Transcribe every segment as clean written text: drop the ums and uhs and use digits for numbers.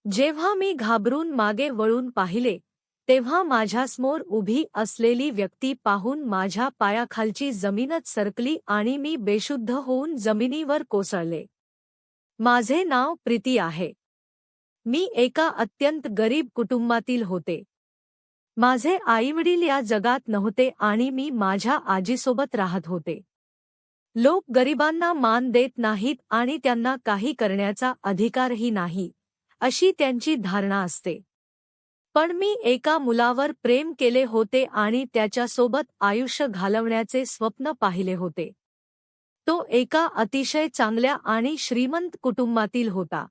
जेव्हा मी घाबरून मागे वळून पाहिले, तेव्हा माझ्यासमोर उभी असलेली व्यक्ती पाहून माझ्या पायाखालची जमीनच सरकली आणि मी बेशुद्ध होऊन जमिनीवर कोसळले. माझे नाव प्रीती आहे. मी एका अत्यंत गरीब कुटुंबातील होते. माझे आईवडील या जगात नव्हते आणि मी माझ्या आजीसोबत राहत होते. लोक गरिबांना मान देत नाहीत आणि त्यांना काही करण्याचा अधिकारही नाही, अशी त्यांची धारणा असते. पण मी एका मुलावर प्रेम केले होते आणि त्याच्यासोबत आयुष्य घालवण्याचे स्वप्न पाहिले होते. तो एका अतिशय चांगल्या आणि श्रीमंत कुटुंबातील होता.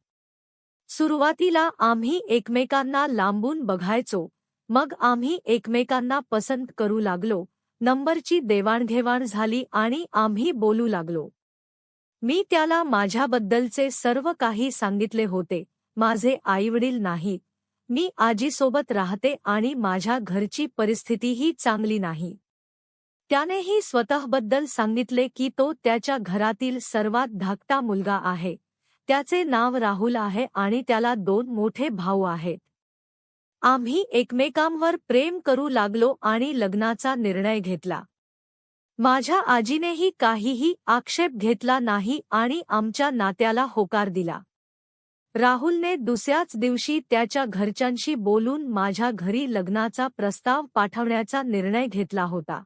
सुरुवातीला आम्ही एकमेकांना लांबून बघायचो, मग आम्ही एकमेकांना पसंत करू लागलो, नंबरची देवाणघेवाण झाली आणि आम्ही बोलू लागलो. मी त्याला माझ्याबद्दलचे सर्व काही सांगितले होते. माझे आईवडील नाहीत, मी आजीसोबत राहते आणि माझ्या घरची परिस्थितीही चांगली नाही. त्यानेही स्वतःबद्दल सांगितले की तो त्याच्या घरातील सर्वात धाकटा मुलगा आहे. त्याचे नाव राहुल आहे आणि त्याला 2 मोठे भाऊ आहेत. आम्ही एकमेकांवर प्रेम करू लागलो आणि लग्नाचा निर्णय घेतला. माझ्या आजीनेही काहीही आक्षेप घेतला नाही आणि आमच्या नात्याला होकार दिला. राहुलने दुसऱ्याच दिवशी त्याच्या घरच्यांशी बोलून माझ्या घरी लग्नाचा प्रस्ताव पाठवण्याचा निर्णय घेतला होता.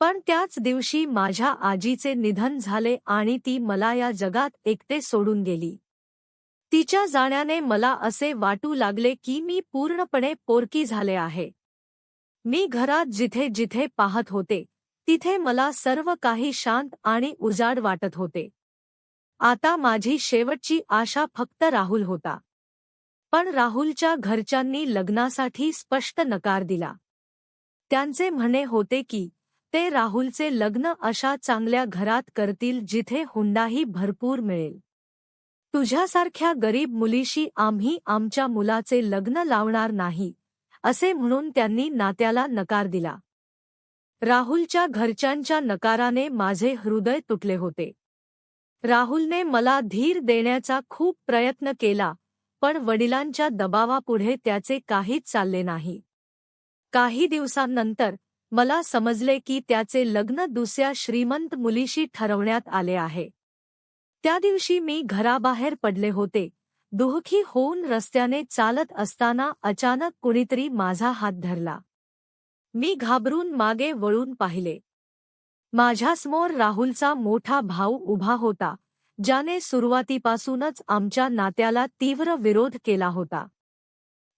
पण त्याच दिवशी माझ्या आजीचे निधन झाले आणि ती मला या जगात एकटे सोडून गेली. तिच्या जाण्याने मला असे वाटू लागले की मी पूर्णपणे पोरकी झाले आहे. मी घरात जिथे जिथे पाहत होते, तिथे मला सर्व काही शांत आणि उजाड वाटत होते. आता माझी शेवटची आशा फक्त राहुल होता. पण राहुलच्या घरच्यांनी लग्नासाठी स्पष्ट नकार दिला. त्यांचे म्हणणे होते की ते राहुलचे लग्न अशा चांगल्या घरात करतील जिथे हुंडाही भरपूर मिळेल. तुझ्यासारख्या गरीब मुलीशी आम्ही आमच्या मुलाचे लग्न लावणार नाही, असे म्हणून त्यांनी नात्याला नकार दिला. राहुलच्या घरच्यांच्या नकाराने माझे हृदय तुटले होते. राहुलने मला धीर देण्याचा खूप प्रयत्न केला, पण वडिलांच्या दबावापुढे त्याचे काहीच चालले नाही. काही दिवसांनंतर मला समजले की त्याचे लग्न दुसऱ्या श्रीमंत मुलीशी ठरवण्यात आले आहे. त्या दिवशी मी घराबाहेर पडले होते. दुःखी होऊन रस्त्याने चालत असताना अचानक कुणीतरी माझा हात धरला. मी घाबरून मागे वळून पाहिले. माझ्यासमोर राहुलचा मोठा भाऊ उभा होता, ज्याने सुरुवातीपासूनच आमच्या नात्याला तीव्र विरोध केला होता.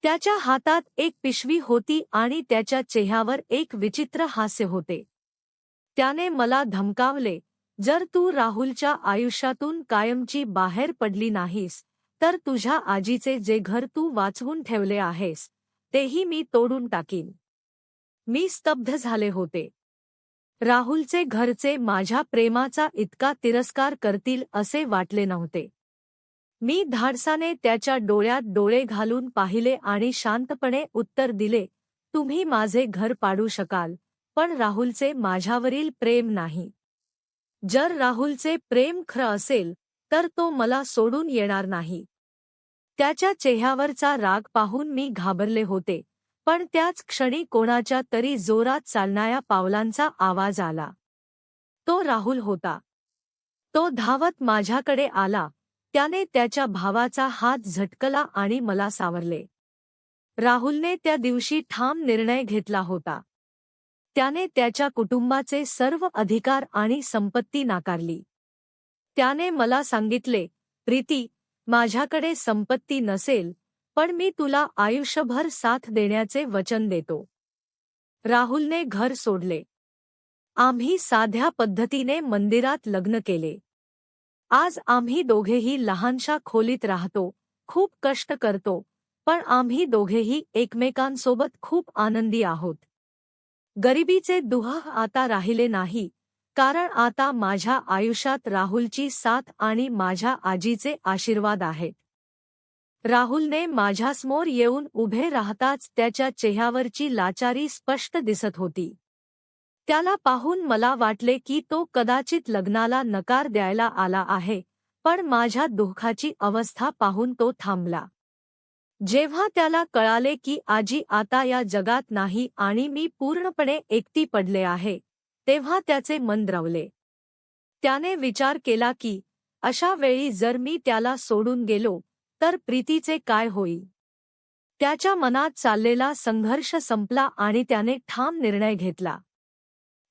त्याच्या हातात एक पिशवी होती आणि त्याच्या चेहऱ्यावर एक विचित्र हास्य होते. त्याने मला धमकावले, जर तू राहुलच्या आयुष्यातून कायमची बाहेर पडली नाहीस, तर तुझ्या आजीचे जे घर तू वाचवून ठेवले आहेस, तेही मी तोडून टाकीन. मी स्तब्ध झाले होते. राहुलचे घरचे माझ्या प्रेमाचा इतका तिरस्कार करतील असे वाटले नव्हते. मी धाडसाने त्याच्या डोळ्यात डोळे घालून पाहिले आणि शांतपणे उत्तर दिले, तुम्ही माझे घर पाडू शकाल, पण राहुलचे माझ्यावरील प्रेम नाही. जर राहुलचे प्रेम खरं असेल, तर तो मला सोडून येणार नाही. त्याच्या चेहऱ्यावरचा राग पाहून मी घाबरले होते, पण त्याच क्षणी कोणाच्या तरी जोरात चालणाऱ्या पावलांचा आवाज आला. तो राहुल होता. तो धावत माझ्याकडे आला. त्याने त्याच्या भावाचा हात झटकला आणि मला सावरले. राहुलने त्या दिवशी ठाम निर्णय घेतला होता. त्याने त्याच्या कुटुंबाचे सर्व अधिकार आणि संपत्ती नाकारली. त्याने मला सांगितले, प्रीती, माझ्याकडे संपत्ती नसेल, पण मी तुला आयुष्यभर साथ देण्याचे वचन देतो. राहुलने घर सोडले. आम्ही साध्या पद्धतीने मंदिरात लग्न केले. आज आम्ही दोघेही लहानशा खोलीत राहतो, खूप कष्ट करतो, पण आम्ही दोघेही एकमेकांसोबत खूप आनंदी आहोत. गरिबीचे दुःख आता राहिले नाही, कारण आता माझ्या आयुष्यात राहुलची साथ आणि माझ्या आजीचे आशीर्वाद आहेत. राहुलने माझ्यासमोर येऊन उभे राहताच त्याच्या चेहऱ्यावरची लाचारी स्पष्ट दिसत होती. त्याला पाहून मला वाटले की तो कदाचित लग्नाला नकार द्यायला आला आहे, पण माझ्या दुःखाची अवस्था पाहून तो थांबला. जेव्हा त्याला कळाले की आजी आता या जगात नाही आणि मी पूर्णपणे एकटी पडले आहे, तेव्हा त्याचे मन द्रवले. त्याने विचार केला की अशा वेळी जर मी त्याला सोडून गेलो तर प्रीतीचे काय होईल. त्याच्या मनात चाललेला संघर्ष संपला आणि त्याने ठाम निर्णय घेतला.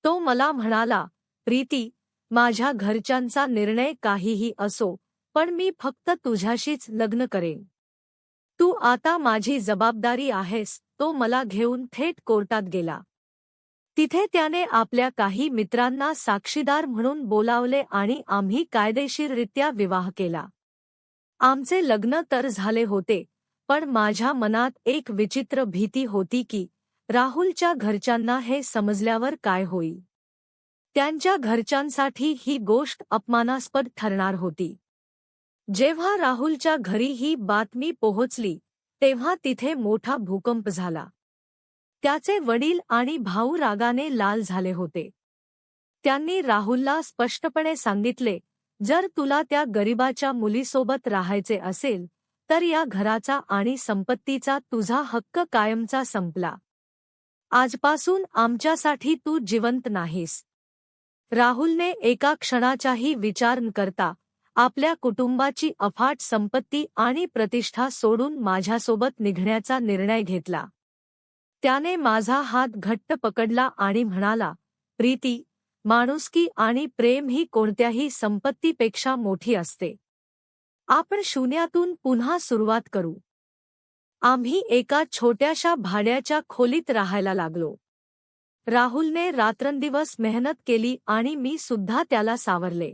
तो मला म्हणाला, प्रीती, माझ्या घरच्यांचा निर्णय काहीही असो, पण मी फक्त तुझ्याशीच लग्न करेन. तू आता माझी जबाबदारी आहेस. तो मला घेऊन थेट कोर्टात गेला. तिथे त्याने आपल्या काही मित्रांना साक्षीदार म्हणून बोलावले आणि आम्ही कायदेशीररित्या विवाह केला. आमचे लग्न तर झाले होते, पण माझ्या मनात एक विचित्र भीती होती की राहुलच्या घरच्यांना हे समजल्यावर काय होईल. त्यांच्या घरच्यांसाठी ही गोष्ट अपमानास्पद ठरणार होती. जेव्हा राहुलच्या घरी ही बातमी पोहोचली, तेव्हा तिथे मोठा भूकंप झाला. त्याचे वडील आणि भाऊ रागाने लाल झाले होते. त्यांनी राहुलला स्पष्टपणे सांगितले, जर तुला त्या गरिबाच्या मुलीसोबत राहायचे असेल, तर या घराचा आणि संपत्तीचा तुझा हक्क कायमचा संपला. आजपासून आमच्यासाठी तू जिवंत नाहीस. राहुलने एका क्षणाचाही विचार न करता आपल्या कुटुंबाची अफाट संपत्ती आणि प्रतिष्ठा सोडून माझ्यासोबत निघण्याचा निर्णय घेतला. त्याने माझा हात घट्ट पकडला आणि म्हणाला, प्रीती, माणुसकी आणि प्रेम ही कोणत्याही संपत्तीपेक्षा मोठी असते. आपण शून्यातून पुन्हा सुरुवात करू. आम्ही एका छोट्याशा भाड्याच्या खोलीत राहायला लागलो. राहुलने रात्रंदिवस मेहनत केली आणि मी सुद्धा त्याला सावरले.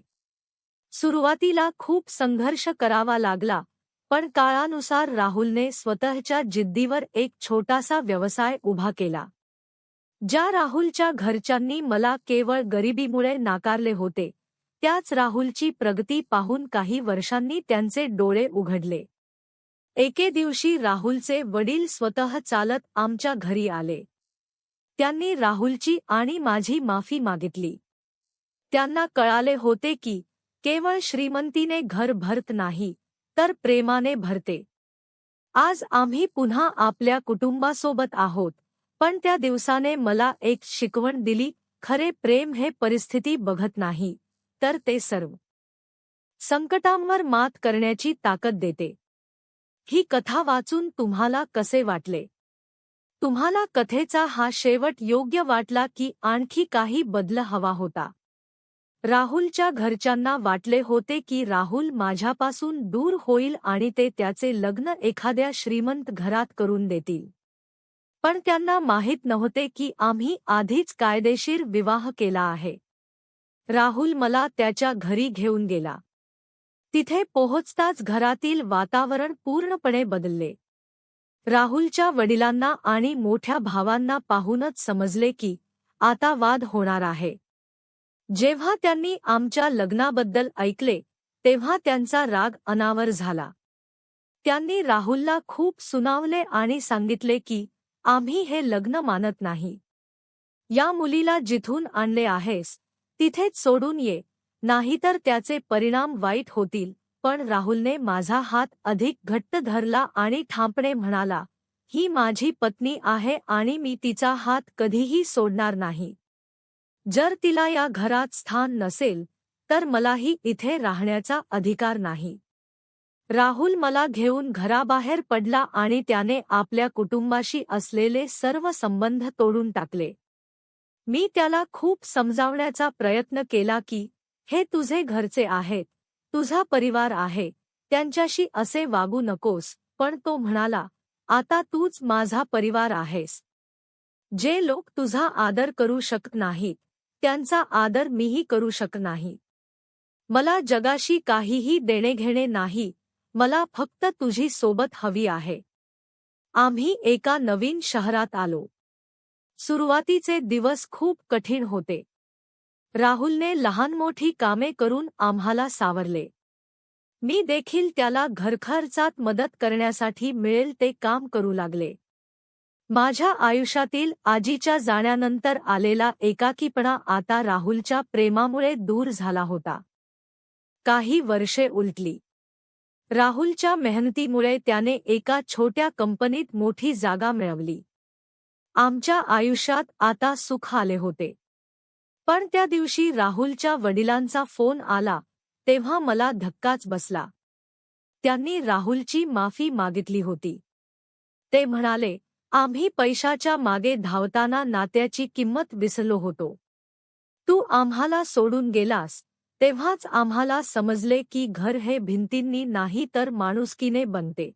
सुरुवातीला खूप संघर्ष करावा लागला, पण काळानुसार राहुलने स्वतःच्या जिद्दीवर एक छोटासा व्यवसाय उभा केला. ज्या राहुलच्या घरच्यांनी मला केवळ गरिबीमुळे नाकारले होते, त्याच राहुलची प्रगती पाहून काही वर्षांनी त्यांचे डोळे उघडले. एके दिवशी राहुलचे वडील स्वतः चालत आमच्या घरी आले. त्यांनी राहुलची आणि माझी माफी मागितली. त्यांना कळाले होते की केवळ श्रीमंतीने घर भरत नाही, तर प्रेमाने भरते. आज आम्ही पुन्हा आपल्या कुटुंबासोबत आहोत, पण त्या दिवसाने मला एक शिकवण दिली, खरे प्रेम हे परिस्थिती बघत नाही, तर ते सर्व संकटांवर मात करण्याची ताकद देते. ही कथा वाचून तुम्हाला कसे वाटले? तुम्हाला कथेचा हा शेवट योग्य वाटला की आणखी काही बदल हवा होता? राहुलच्या घरच्यांना वाटले होते की राहुल माझ्यापासून दूर होईल आणि ते त्याचे लग्न एखाद्या श्रीमंत घरात करून देतील. पण त्यांना माहीत नव्हते की आम्ही आधीच कायदेशीर विवाह केला आहे. राहुल मला त्याच्या घरी घेऊन गेला. तिथे पोहोचताच घरातील वातावरण पूर्णपणे बदलले. राहुलच्या वडिलांना आणि मोठ्या भावांना पाहूनच समजले की आता वाद होणार आहे. जेव्हा त्यांनी आमच्या लग्नाबद्दल ऐकले, तेव्हा त्यांचा राग अनावर झाला. त्यांनी राहुलला खूप सुनावले आणि सांगितले की आम्ही हे लग्न मानत नाही. या मुलीला जिथून आणले आहेस, तिथेच सोडून ये, नाहीतर त्याचे परिणाम वाईट होतील. पण राहुलने माझा हात अधिक घट्ट धरला आणि ठामपणे म्हणाला, ही माझी पत्नी आहे आणि मी तिचा हात कधीही सोडणार नाही. जर तिला या घरात स्थान नसेल, तर मलाही इथे राहण्याचा अधिकार नाही. राहुल मला घेऊन घराबाहेर पडला आणि त्याने आपल्या कुटुंबाशी असलेले सर्व संबंध तोडून टाकले. मी त्याला खूप समजावण्याचा प्रयत्न केला की हे तुझे घरचे आहेत, तुझा परिवार आहे, त्यांच्याशी असे वागू नकोस. पण तो म्हणाला, आता तूच माझा परिवार आहेस. जे लोक तुझा आदर करू शकत नाहीत, त्यांचा आदर मीही करू शकत नाही. मला जगाशी काहीही देणेघेणे नाही, मला फक्त तुझी सोबत हवी आहे. आम्ही एका नवीन शहरात आलो. सुरुवातीचे दिवस खूप कठीण होते. राहुलने लहान-मोठी कामे करून आम्हाला सावरले. मी देखील त्याला घरखर्चात मदत करण्यासाठी मिळेल ते काम करू लागले. माझ्या आयुष्यातील आजीच्या जाण्यानंतर आलेला एकाकीपणा आता राहुलच्या प्रेमामुळे दूर झाला होता. काही वर्षे उलटली. राहुलच्या मेहनतीमुळे त्याने एका छोट्या कंपनीत मोठी जागा मिळवली. आमच्या आयुष्यात आता सुख आले होते. पण त्या दिवशी राहुलच्या वडिलांचा फोन आला तेव्हा मला धक्काच बसला. त्यांनी राहुलची माफी मागितली होती. ते म्हणाले, आम्ही पैशाच्या मागे धावताना नात्याची किंमत विसरलो होतो. तू आम्हाला सोडून गेलास तेव्हाच आम्हाला समजले की घर हे भिंतींनी नाही तर माणुसकीने बनते.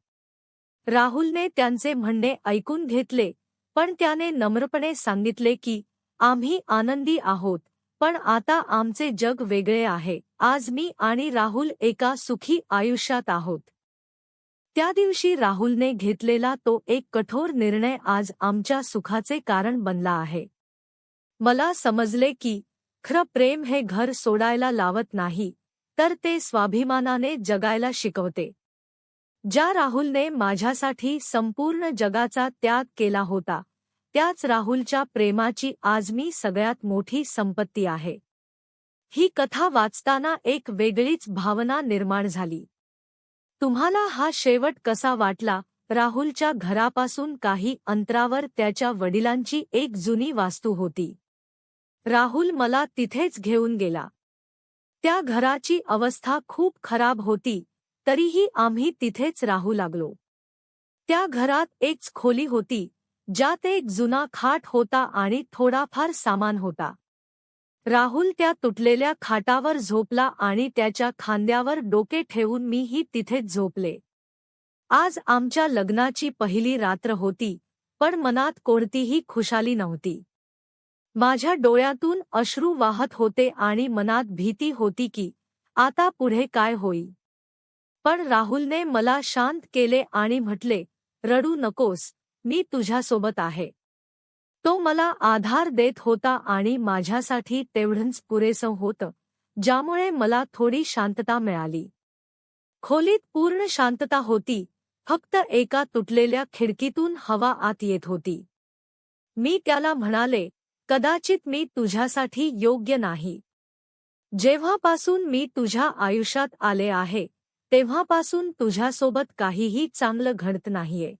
राहुलने त्यांचे म्हणणे ऐकून घेतले, पण त्याने नम्रपणे सांगितले की आम्ही आनंदी आहोत, पण आता आमचे जग वेगळे आहे. आज मी आणि राहुल एका सुखी आयुष्यात आहोत. त्या दिवशी राहुलने घेतलेला तो एक कठोर निर्णय आज आमच्या सुखाचे कारण बनला आहे. मला समजले की खरं प्रेम हे घर सोडायला लावत नाही, तर ते स्वाभिमानाने जगायला शिकवते. ज्या राहुलने माझ्यासाठी संपूर्ण जगाचा त्याग केला होता, त्याच राहुलच्या प्रेमाची आज मी सगळ्यात मोठी संपत्ती आहे. ही कथा वाचताना एक वेगळीच भावना निर्माण झाली. तुम्हाला हा शेवट कसा वाटला? राहुलच्या घरापासून काही अंतरावर त्याच्या वडिलांची एक जुनी वास्तू होती. राहुल मला तिथेच घेऊन गेला. त्या घराची अवस्था खूप खराब होती, तरीही आम्ही तिथेच राहू लागलो. त्या घरात एक खोली होती, ज्यात एक जुना खाट होता आणि थोडाफार सामान होता. राहुल त्या तुटलेल्या खाटावर झोपला आणि त्याच्या खांद्यावर डोके ठेवून मीही तिथेच झोपले. आज आमच्या लग्नाची पहिली रात्र होती, पण मनात कोणतीही खुशाली नव्हती. माझ्या डोळ्यातून अश्रू वाहत होते आणि मनात भीती होती की आता पुढे काय होईल. पण राहुलने मला शांत केले आणि म्हटले, रडू नकोस, मी तुझ्यासोबत आहे. तो मला आधार देत होता आणि माझ्यासाठी तेवढंच पुरेसं होतं, ज्यामुळे मला थोडी शांतता मिळाली. खोलीत पूर्ण शांतता होती, फक्त एका तुटलेल्या खिडकीतून हवा आत येत होती. मी त्याला म्हणाले, कदाचित मी तुझ्यासाठी योग्य नाही. जेव्हापासून मी तुझ्या आयुष्यात आले आहे, तेव्हापासून तुझ्यासोबत काहीही चांगलं घडत नाहीये.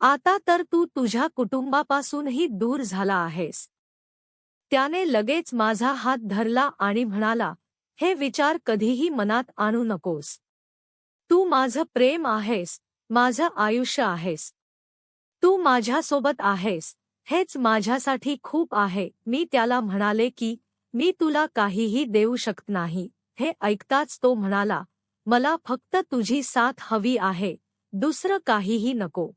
आता तर तू तुझ्या कुटुंबापासूनही दूर झाला आहेस. त्याने लगेच माझा हात धरला आणि म्हणाला, हे विचार कधीही मनात आणू नकोस. तू माझं प्रेम आहेस, माझं आयुष्य आहेस. तू माझ्यासोबत आहेस, हेच माझ्यासाठी खूप आहे. मी त्याला म्हणाले की मी तुला काहीही देऊ शकत नाही. हे ऐकताच तो म्हणाला, मला फक्त तुझी साथ हवी आहे, दुसरं काहीही नको.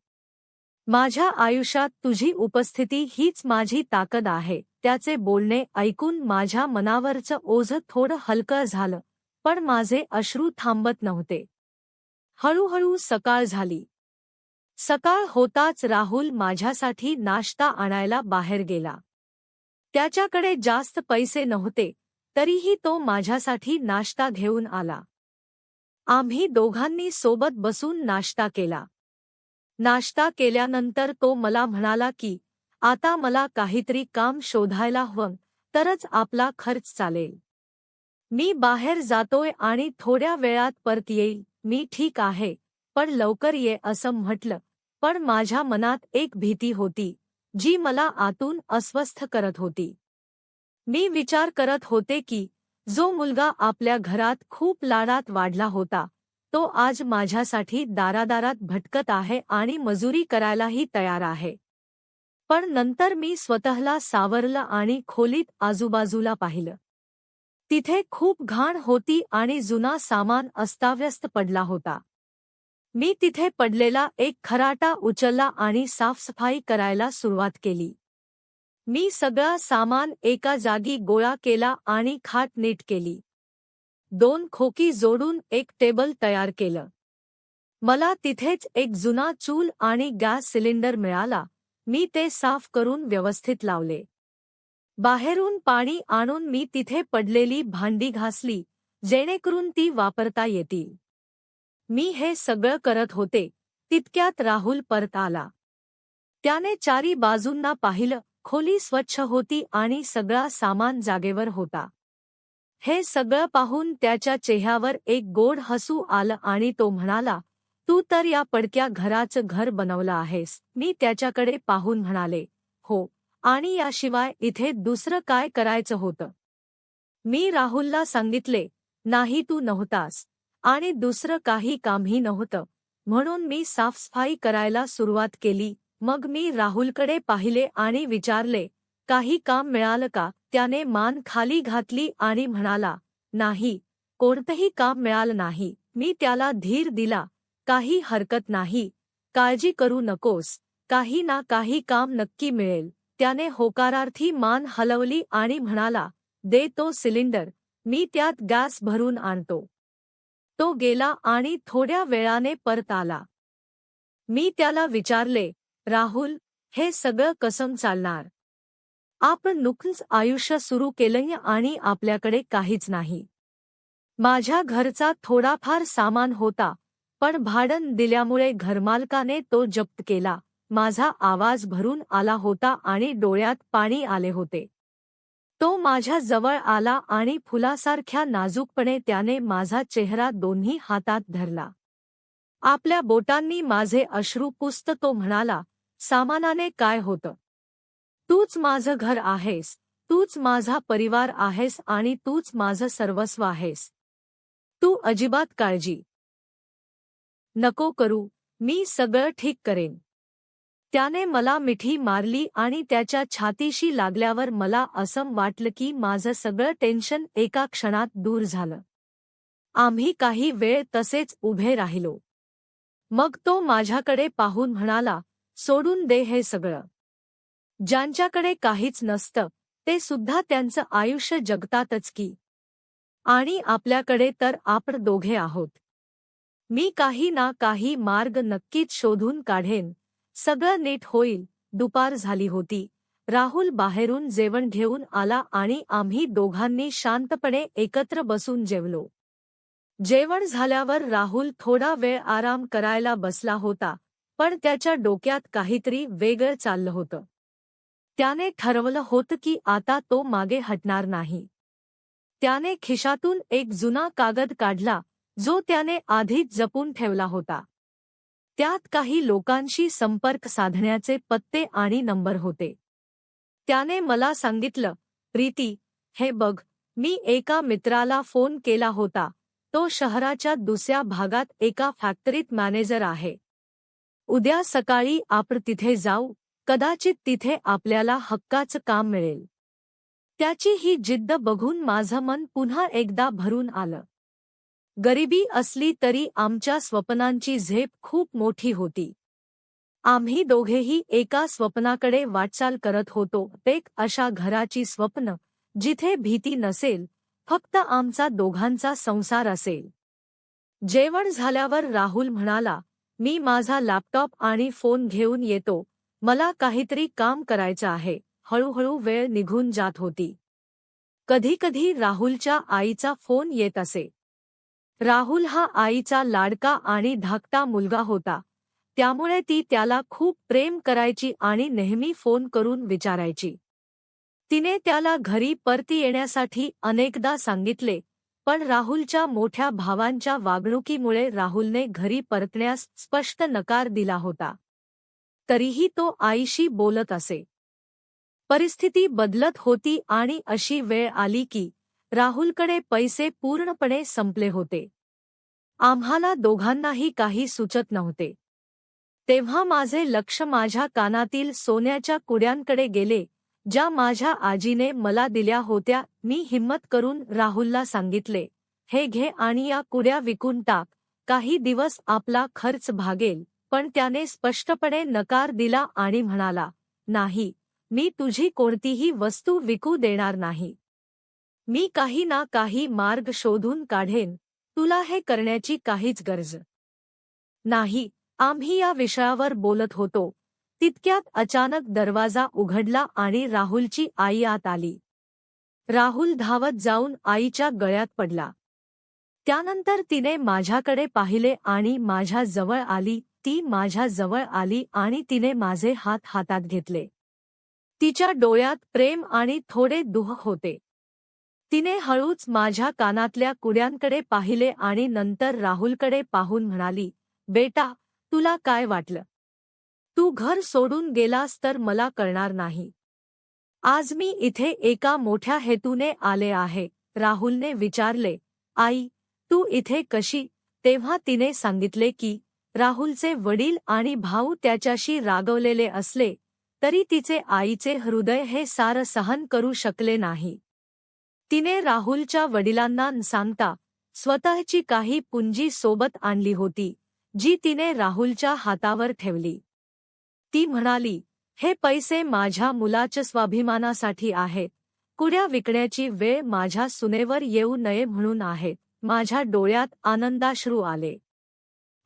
माझ्या आयुष्यात तुझी उपस्थिती हीच माझी ताकद आहे. त्याचे बोलणे ऐकून माझ्या मनावरचं ओझं थोडं हलकं झालं, पण माझे अश्रू थांबत नव्हते. हळूहळू सकाळ झाली. सकाळ होताच राहुल माझ्यासाठी नाश्ता आणायला बाहेर गेला. त्याच्याकडे जास्त पैसे नव्हते, तरीही तो माझ्यासाठी नाश्ता घेऊन आला. आम्ही दोघांनी सोबत बसून नाश्ता केला. नाश्ता केल्यानंतर तो मला म्हणाला की आता मला काहीतरी काम शोधायला हवं, तरच आपला खर्च चालेल. मी बाहेर जातोय आणि थोड्या वेळात परत येईल. मी ठीक आहे, पण लवकर ये असं म्हटलं, पण माझ्या मनात एक भीती होती, जी मला आतून अस्वस्थ करत होती. मी विचार करत होते की जो मुलगा आपल्या घरात खूप लाडात वाढला होता, तो आज माझ्यासाठी दारादारात भटकत आहे आणि मजुरी करायलाही तयार आहे. पण नंतर मी स्वतःला सावरलं आणि खोलीत आजूबाजूला पाहिलं. तिथे खूप घाण होती आणि जुना सामान अस्ताव्यस्त पडला होता. मी तिथे पडलेला एक खराटा उचलला आणि साफसफाई करायला सुरुवात केली. मी सगळा सामान एका जागी गोळा केला आणि खाट नीट केली. 2 खोकी जोडून एक टेबल तयार केलं. मला तिथेच एक जुना चूल आणि गॅस सिलेंडर मिळाला. मी ते साफ करून व्यवस्थित लावले. बाहेरून पाणी आणून मी तिथे पडलेली भांडी घासली, जेणेकरून ती वापरता येतील. मी हे सगळं करत होते, तितक्यात राहुल परत आला. त्याने चारी बाजूंना पाहिलं. खोली स्वच्छ होती आणि सगळा सामान जागेवर होता. हे सगळं पाहून त्याच्या चेहऱ्यावर एक गोड हसू आलं आणि तो म्हणाला, तू तर या पडक्या घराचं घर बनवलं आहेस. मी त्याच्याकडे पाहून म्हणाले, हो, आणि याशिवाय इथे दुसरं काय करायचं होतं. मी राहुलला सांगितले, नाही तू नव्हतास आणि दुसरं काही कामही नव्हतं, म्हणून मी साफसफाई करायला सुरुवात केली. मग मी राहुलकडे पाहिले आणि विचारले, काही काम मिळालं का. त्याने मान खाली घातली आणि म्हणाला, नाही, कोणतंही काम मिळालं नाही. मी त्याला धीर दिला, काही हरकत नाही, काळजी करू नकोस, काही ना काही काम नक्की मिळेल. त्याने होकारार्थी मान हलवली आणि म्हणाला, दे तो सिलेंडर, मी त्यात गॅस भरून आणतो. तो गेला आणि थोड्या वेळाने परत आला. मी त्याला विचारले, राहुल, हे सगळं कसं चालणार. आपण नुकतंच आयुष्य सुरू केलंय आणि आपल्याकडे काहीच नाही. माझ्या घरचा थोडाफार सामान होता, पण भाडं दिल्यामुळे घरमालकाने तो जप्त केला. माझा आवाज भरून आला होता आणि डोळ्यात पाणी आले होते. तो माझ्या जवळ आला आणि फुलासारख्या नाजूकपणे त्याने माझा चेहरा दोन्ही हातात धरला. आपल्या बोटांनी माझे अश्रू पुसत तो म्हणाला, सामानाने काय होतं. तूच माझं घर आहेस, तूच माझा परिवार आहेस आणि तूच माझं सर्वस्व आहेस. तू अजिबात काळजी नको करू, मी सगळं ठीक करेन. त्याने मला मिठी मारली आणि त्याच्या छातीशी लागल्यावर मला असं वाटलं की माझं सगळं टेन्शन एका क्षणात दूर झालं. आम्ही काही वेळ तसेच उभे राहिलो. मग तो माझ्याकडे पाहून म्हणाला, सोडून दे हे सगळं. ज्यांच्याकडे काहीच नसतं, ते सुद्धा त्यांचं आयुष्य जगतातच की. आणि आपल्याकडे तर आपण दोघे आहोत. मी काही ना काही मार्ग नक्कीच शोधून काढेन, सगळं नीट होईल. दुपार झाली होती. राहुल बाहेरून जेवण घेऊन आला आणि आम्ही दोघांनी शांतपणे एकत्र बसून जेवलो. जेवण झाल्यावर राहुल थोडा वेळ आराम करायला बसला होता, पण त्याच्या डोक्यात काहीतरी वेगळं चाललं होतं. त्याने ठरवलं होतं की आता तो मागे हटणार नाही. त्याने खिशातून एक जुना कागद काढला, जो त्याने आधीच जपून ठेवला होता. त्यात काही लोकांशी संपर्क साधण्याचे पत्ते आणि नंबर होते. त्याने मला सांगितलं, प्रीती, हे बघ, मी एका मित्राला फोन केला होता. तो शहराच्या दुसऱ्या भागात एका फॅक्टरीत मॅनेजर आहे. उद्या सकाळी आपण तिथे जाऊ, कदाचित तिथे आपल्याला हक्काचं काम मिळेल. त्याची ही जिद्द बघून माझं मन पुन्हा एकदा भरून आलं. गरिबी असली तरी आमच्या स्वप्नांची झेप खूप मोठी होती. आम्ही दोघेही एका स्वप्नाकडे वाटचाल करत होतो, एक अशा घराची स्वप्न, जिथे भीती नसेल, फक्त आमचा दोघांचा संसार असेल. जेवण झाल्यावर राहुल म्हणाला, मी माझा लॅपटॉप आणि फोन घेऊन येतो, मला काहीतरी काम करायचं आहे. हळूहळू वेळ निघून जात होती. कधीकधी राहुलच्या आईचा फोन येत असे. राहुल हा आईचा लाडका आणि धाकटा मुलगा होता, त्यामुळे ती त्याला खूप प्रेम करायची आणि नेहमी फोन करून विचारायची. तिने त्याला घरी परती येण्यासाठी अनेकदा सांगितले, पण राहुलच्या मोठ्या भावांच्या वागणुकीमुळे राहुलने घरी परतण्यास स्पष्ट नकार दिला होता. तरीही तो आईशी बोलत असे. परिस्थिती बदलत होती आणि अशी वेळ आली की राहुलकडे पैसे पूर्णपणे संपले होते. आम्हाला दोघांनाही काही सुचत नव्हते. तेव्हा माझे लक्ष माझ्या कानातील सोन्याच्या कुड्यांकडे गेले, ज्या माझ्या आजीने मला दिल्या होत्या. मी हिम्मत करून राहुलला सांगितले, हे घे आणि या कुड्या विकून टाक, काही दिवस आपला खर्च भागेल. पण त्याने स्पष्टपणे नकार दिला आणि म्हणाला, नाही, मी तुझी कोणतीही वस्तू विकू देणार नाही. मी काही ना काही मार्ग शोधून काढेन, तुला हे करण्याची काहीच गरज नाही. आम्ही या विषयावर बोलत होतो, तितक्यात अचानक दरवाजा उघडला आणि राहुलची आई आत आली. राहुल धावत जाऊन आईच्या गळ्यात पडला. त्यानंतर तिने माझ्याकडे पाहिले आणि माझ्या जवळ आली. ती माझ्या जवळ आली आणि तिने माझे हात हातात घेतले. तिच्या डोळ्यात प्रेम आणि थोडे दुःख होते. तिने हळूच माझ्या कानातल्या कुड्यांकडे पाहिले आणि नंतर राहुलकडे पाहून म्हणाली, बेटा, तुला काय वाटलं? तू घर सोडून गेलास तर मला कळणार नाही. आज मी इथे एका मोठ्या हेतूने आले आहे. राहुलने विचारले, आई, तू इथे कशी? तेव्हा तिने सांगितले की राहुलचे वडील आणि भाऊ त्याच्याशी रागवलेले असले तरी तिचे आईचे हृदय हे सारं सहन करू शकले नाही. तिने राहुलच्या वडिलांना न सांगता स्वतःची काही पुंजी सोबत आणली होती, जी तिने राहुलच्या हातावर ठेवली. ती म्हणाली, हे पैसे माझ्या मुलाच्या स्वाभिमानासाठी आहेत. कुड्या विकण्याची वेळ माझ्या सुनेवर येऊ नये म्हणून आहेत. माझ्या डोळ्यात आनंदाश्रू आले.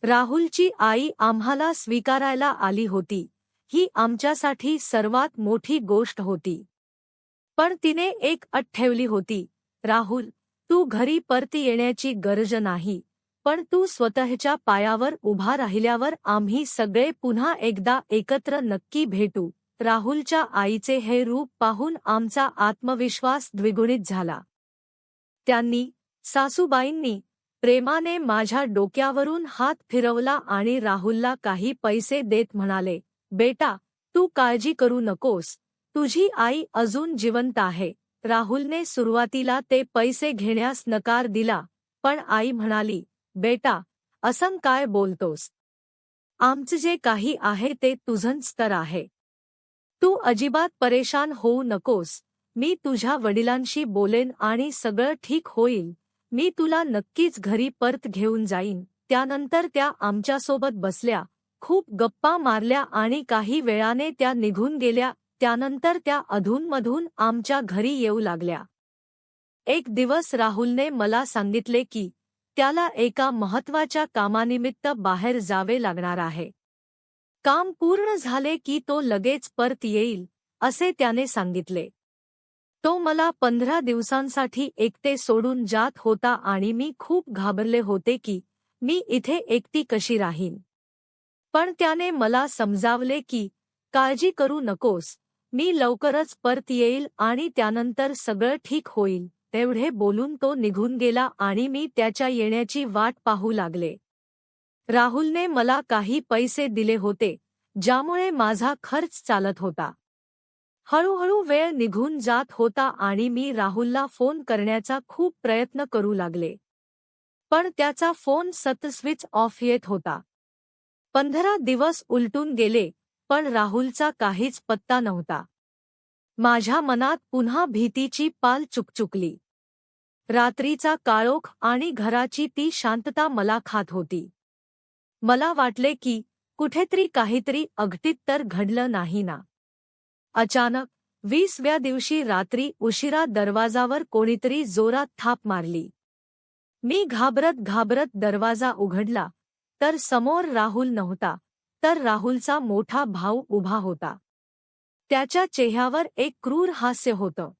राहुलची आई आम्हाला स्वीकारायला आली होती. ही आमच्यासाठी सर्वात मोठी गोष्ट होती. पण तिने एक अट ठेवली होती, राहुल, तू घरी परत येण्याची गरज नाही. पण तू स्वतःच्या पायावर उभा राहिल्यावर आम्ही सगळे पुन्हा एकदा एकत्र नक्की भेटू. राहुलच्या आईचे हे रूप पाहून आमचा आत्मविश्वास द्विगुणित झाला. त्यांनी, सासूबाईंनी, प्रेमाने माझ्या डोक्यावरून हात फिरवला आणि राहुलला काही पैसे देत म्हणाले, बेटा, तू काळजी करू नकोस. तुझी आई अजून जिवंत आहे. राहुलने सुरुवातीला ते पैसे घेण्यास नकार दिला, पण आई म्हणाली, बेटा, असं काय बोलतोस? आमचं जे काही आहे ते तुझंच तर आहे. तू अजिबात परेशान होऊ नकोस. मी तुझ्या वडिलांशी बोलेन आणि सगळं ठीक होईल. मी तुला नक्कीच घरी परत घेऊन जाईन. त्यानंतर त्या आमच्यासोबत बसल्या, खूप गप्पा मारल्या आणि काही वेळाने त्या निघून गेल्या. त्यानंतर त्या अधूनमधून आमच्या घरी येऊ लागल्या. एक दिवस राहुलने मला सांगितले की त्याला एका महत्त्वाच्या कामानिमित्त बाहेर जावे लागणार आहे. काम पूर्ण झाले की तो लगेच परत येईल, असे त्याने सांगितले. तो मला 15 दिवसांसाठी एकटे सोडून जात होता आणि मी खूप घाबरले होते की मी इथे एकटी कशी राहीन. पण त्याने मला समजावले की काळजी करू नकोस, मी लवकरच परत येईल आणि त्यानंतर सगळं ठीक होईल. तेवढे बोलून तो निघून गेला आणि मी त्याच्या येण्याची वाट पाहू लागले. राहुलने मला काही पैसे दिले होते, ज्यामुळे माझा खर्च चालत होता. हळूहळू वेळ निघून जात होता आणि मी राहुलला फोन करण्याचा खूप प्रयत्न करू लागले. पण त्याचा फोन सतत स्विच ऑफ येत होता. 15 दिवस उलटून गेले, पण राहुलचा काहीच पत्ता नव्हता. माझ्या मनात पुन्हा भीतीची पाल चुकचुकली. रात्रीचा काळोख आणि घराची ती शांतता मला खात होती. मला वाटले की कुठेतरी काहीतरी अघटित तर घडलं नाही ना. अचानक 20व्या दिवशी रात्री उशिरा दरवाजावर कोणीतरी जोरात थाप मारली. मी घाबरत घाबरत दरवाजा उघडला, तर समोर राहुल नव्हता, तर राहुलचा मोठा भाऊ उभा होता. त्याच्या चेहऱ्यावर एक क्रूर हास्य होतं.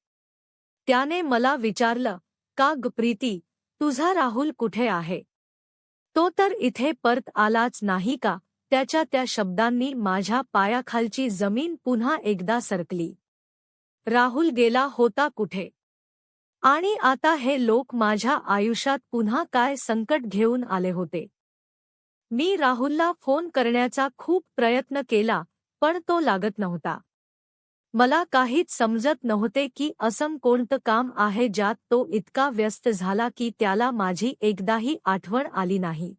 त्याने मला विचारलं, का ग प्रीती, तुझा राहुल कुठे आहे? तो तर इथे परत आलाच नाही का? त्याच्या त्या शब्दांनी माझ्या पायाखालची जमीन पुन्हा एकदा सरकली. राहुल गेला होता कुठे? आणि आता हे लोक माझ्या आयुष्यात पुन्हा काय संकट घेऊन आले होते? मी राहुलला फोन करण्याचा खूप प्रयत्न केला, पण तो लागत नव्हता. मला काहीच समजत नव्हते की असं कोणतं काम आहे ज्यात तो इतका व्यस्त झाला की त्याला माझी एकदाही आठवण आली नाही.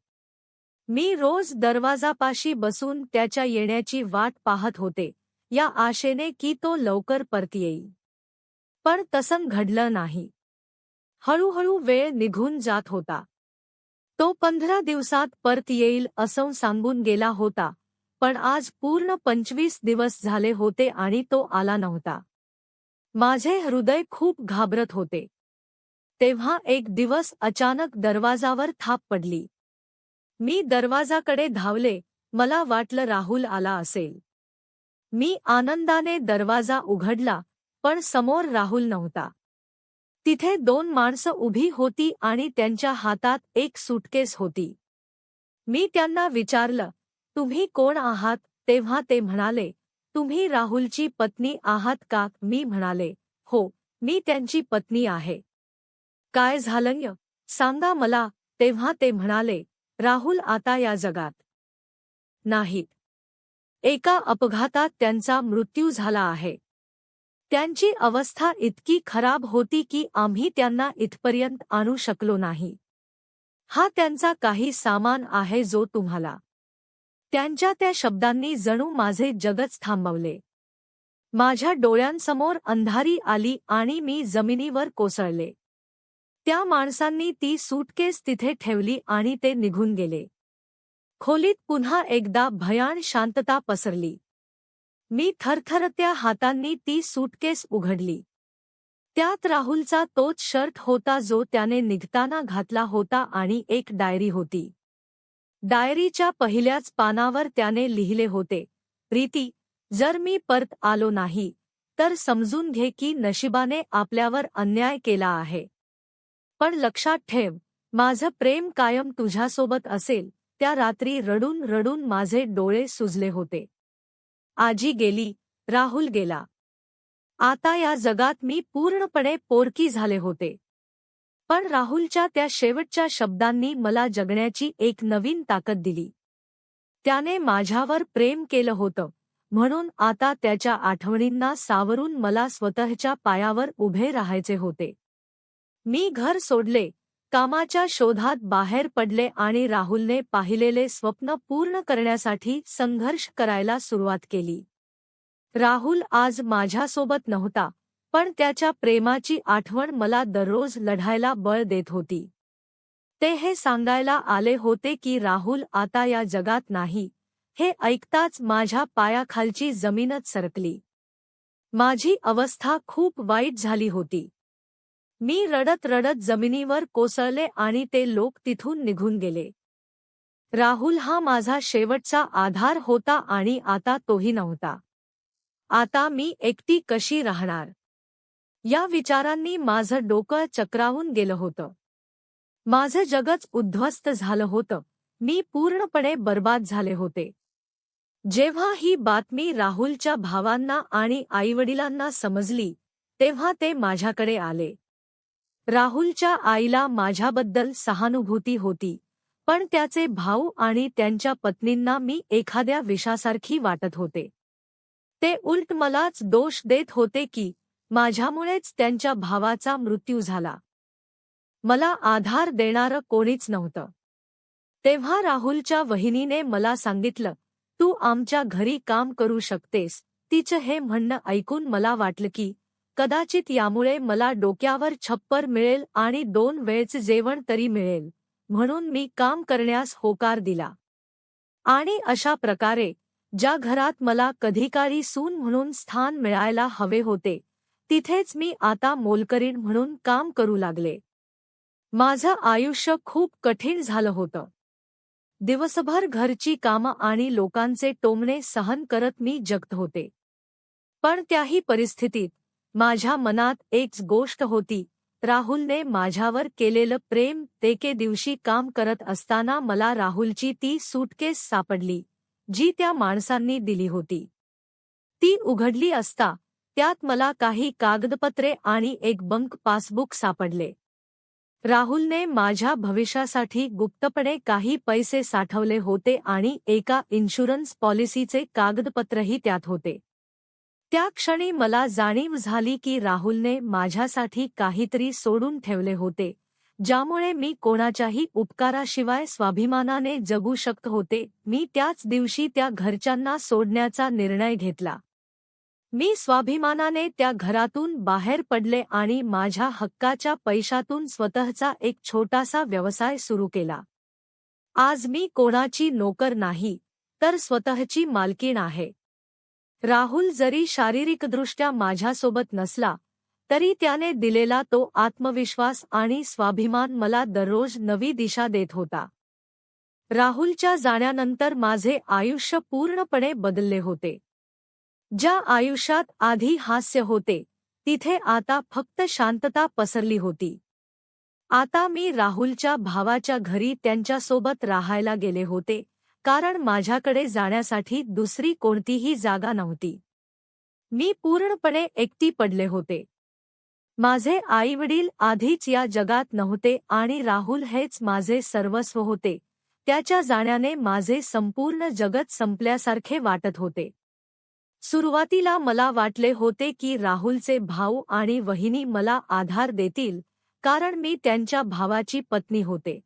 मी रोज दरवाजापाशी बसून त्याच्या येण्याची वाट पाहत होते, या आशेने की तो लवकर परत येईल. पण तसं घडलं नाही. हळूहळू वेळ निघून जात होता. तो 15 दिवसात परत येईल असं सांगून गेला होता, पण आज पूर्ण 25 दिवस झाले होते आणि तो आला नव्हता. माझे हृदय खूप घाबरत होते. तेव्हा एक दिवस अचानक दरवाजावर थाप पडली. मी दरवाजाकडे धावले, मला वाटलं राहुल आला असेल. मी आनंदाने दरवाजा उघडला, पण समोर राहुल नव्हता. तिथे 2 माणसं उभी होती आणि त्यांच्या हातात एक सूटकेस होती. मी त्यांना विचारलं, तुम्ही कोण आहात? तेव्हा ते म्हणाले, तुम्ही राहुलची पत्नी आहात का? मी म्हणाले, हो, मी त्यांची पत्नी आहे. काय झालंय सांगा मला. तेव्हा ते म्हणाले, राहुल आता या जगात नाहीत. एका अपघातात त्यांचा मृत्यू झाला आहे. त्यांची अवस्था इतकी खराब होती की आम्ही त्यांना इथपर्यंत आणू शकलो नाही. हा त्यांचा काही सामान आहे जो तुम्हाला. त्यांच्या त्या शब्दांनी जणू माझे जगच थांबवले. माझ्या डोळ्यांसमोर अंधारी आली आणि मी जमिनीवर कोसळले. त्या माणसांनी ती सूटकेस तिथे ठेवली आणि ते निघून गेले. खोलीत पुन्हा एकदा भयान शांतता पसरली. मी थरथरत्या हातांनी ती सूटकेस उघडली. त्यात राहुलचा तोच शर्ट होता जो त्याने निघताना घातला होता आणि एक डायरी होती. डायरीच्या पहिल्याच पानावर त्याने लिहिले होते, प्रीती, जर मी परत आलो नाही तर समजून घे की नशिबाने आपल्यावर अन्याय केला आहे. पण लक्षात ठेव, माझं प्रेम कायम तुझ्यासोबत असेल. त्या रात्री रडून रडून माझे डोळे सुजले होते. आजी गेली, राहुल गेला. आता या जगात मी पूर्णपणे पोरकी झाले होते. पण राहुलच्या त्या शेवटच्या शब्दांनी मला जगण्याची एक नवीन ताकद दिली. त्याने माझ्यावर प्रेम केलं होतं, म्हणून आता त्याच्या आठवणींना सावरून मला स्वतःच्या पायावर उभे राहायचे होते. मी घर सोडले, कामाच्या शोधात बाहेर पडले आणि राहुलने पाहिलेले स्वप्न पूर्ण करण्यासाठी संघर्ष करायला सुरुवात केली. राहुल आज माझ्यासोबत नव्हता, पण त्याच्या प्रेमाची आठवण मला दररोज लढायला बळ देत होती. ते हे सांगायला आले होते की राहुल आता या जगात नाही. हे ऐकताच माझ्या पायाखालची जमीनच सरकली. माझी अवस्था खूप वाईट झाली होती. मी रडत रडत जमिनीवर कोसळले आणि ते लोक तिथून निघून गेले. राहुल हा माझा शेवटचा आधार होता आणि आता तोही नव्हता. आता मी एकटी कशी राहणार? या विचारांनी माझं डोकं चक्रावून गेलं होतं. माझं जगच उद्ध्वस्त झालं होतं. मी पूर्णपणे बर्बाद झाले होते. जेव्हा ही बातमी राहुलच्या भावांना आणि आईवडिलांना समजली, तेव्हा ते माझ्याकडे आले. राहुलच्या आईला माझ्याबद्दल सहानुभूती होती, पण त्याचे भाऊ आणि त्यांच्या पत्नींना मी एखाद्या विषासारखी वाटत होते. ते उलट मलाच दोष देत होते की माझ्यामुळेच त्यांच्या भावाचा मृत्यू झाला. मला आधार देणारं कोणीच नव्हतं. तेव्हा राहुलच्या वहिनीने मला सांगितलं, तू आमच्या घरी काम करू शकतेस. तिचं हे म्हणणं ऐकून मला वाटलं की कदाचित यामुळे मला डोक्यावर छप्पर मिळेल आणि 2 वेळचे जेवण तरी मिळेल, म्हणून मी काम करण्यास होकार दिला. आणि अशा प्रकारे ज्या घरात मला कधीकाळी सून म्हणून स्थान मिळायला हवे होते, तिथेच मी आता मोलकरीण म्हणून काम करू लागले. माझं आयुष्य खूप कठीण झालं होतं. दिवसभर घरची कामं आणि लोकांचे टोमणे सहन करत मी जगत होते. पण त्याही परिस्थितीत माझ्या मनात एकच गोष्ट होती, राहुलने माझ्यावर केलेलं प्रेम. एके दिवशी काम करत असताना मला राहुलची ती सूटकेस सापडली, जी त्या माणसांनी दिली होती. ती उघडली असता त्यात मला काही कागदपत्रे आणि एक बँक पासबुक सापडले. राहुलने माझ्या भविष्यासाठी गुप्तपणे काही पैसे साठवले होते आणि एका इन्शुरन्स पॉलिसीचे कागदपत्रही त्यात होते. त्या क्षणी मला जाणीव झाली की राहुलने माझ्यासाठी काहीतरी सोडून ठेवले होते, ज्यामुळे मी कोणाच्याही उपकाराशिवाय स्वाभिमानाने जगू शकत होते. मी त्याच दिवशी त्या घरच्यांना सोडण्याचा निर्णय घेतला. मी स्वाभिमानाने त्या घरातून बाहेर पडले आणि माझ्या हक्काच्या पैशातून स्वतःचा एक छोटासा व्यवसाय सुरू केला. आज मी कोणाची नोकर नाही, तर स्वतःची मालकीण आहे. राहुल जरी शारीरिकदृष्ट्या माझ्यासोबत नसला, तरी त्याने दिलेला तो आत्मविश्वास आणि स्वाभिमान मला दररोज नवी दिशा देत होता. राहुलच्या जाण्यानंतर माझे आयुष्य पूर्णपणे बदलले होते. ज्या आयुष्यात आधी हास्य होते, तिथे आता फक्त शांतता पसरली होती. आता मी राहुलच्या भावाच्या घरी त्यांच्यासोबत राहायला गेले होते, कारण माझ्याकडे जाण्यासाठी दुसरी कोणतीही जागा नव्हती. मी पूर्णपणे एकटी पडले होते. माझे आईवडील आधीच या जगात नव्हते आणि राहुल हेच माझे सर्वस्व होते. त्याच्या जाण्याने माझे संपूर्ण जगत संपल्यासारखे वाटत होते. सुरुवातीला मला वाटले होते की राहुलचे भाऊ आणि वहिनी मला आधार देतील, कारण मी त्यांच्या भावाची पत्नी होते.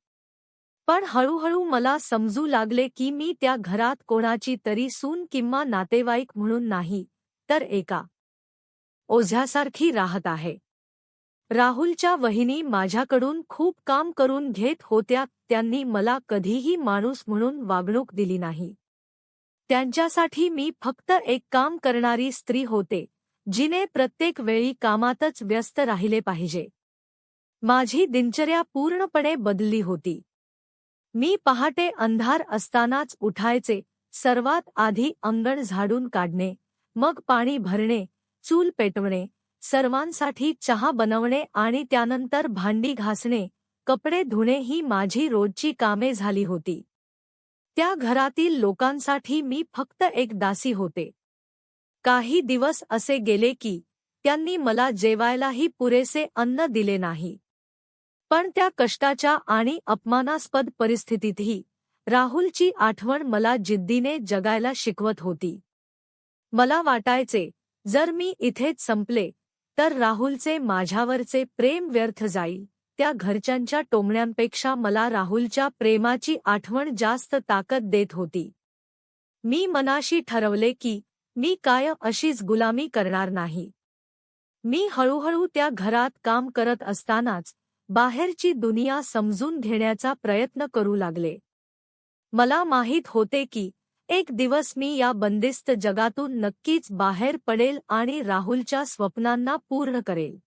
पण हळूहळू मला समजू लागले की मी त्या घरात कोणाची तरी सून किंवा नातेवाईक म्हणून नाही, तर एका ओझ्यासारखी राहत आहे. राहुलच्या वहिनी माझ्याकडून खूप काम करून घेत होत्या. त्यांनी मला कधीही माणूस म्हणून वागणूक दिली नाही. त्यांच्यासाठी मी फक्त एक काम करणारी स्त्री होते, जिने प्रत्येक वेळी कामातच व्यस्त राहिले पाहिजे. माझी दिनचर्या पूर्णपणे बदलली होती. मी पहाटे अंधार असतानाच उठायचे. सर्वात आधी अंगण झाडून काढणे, मग पाणी भरणे, चूल पेटवणे, सर्वांसाठी चहा बनवणे आणि त्यानंतर भांडी घासणे, कपडे धुणे ही माझी रोजची कामे झाली होती. त्या घरातील लोकांसाठी मी फक्त एक दासी होते. काही दिवस असे गेले की त्यांनी मला जेवायलाही पुरेसे अन्न दिले नाही. पण त्या कष्टाच्या आणि अपमानास्पद परिस्थितीतही राहुलची आठवण मला जिद्दीने जगायला शिकवत होती. मला वाटायचे, जर मी इथेच संपले तर राहुलचे माझ्यावरचे प्रेम व्यर्थ जाईल. त्या घरच्यांच्या टोमण्यांपेक्षा मला राहुलच्या प्रेमाची आठवण जास्त ताकद देत होती. मी मनाशी ठरवले की मी कायम अशीच गुलामी करणार नाही. मी हळूहळू त्या घरात काम करत असतानाच बाहेरची दुनिया समजून घेण्याचा प्रयत्न करू लागले. मला माहीत होते की एक दिवस मी या बंदिस्त जगातून नक्कीच बाहेर पडेल आणि राहुलच्या स्वप्नांना पूर्ण करेल.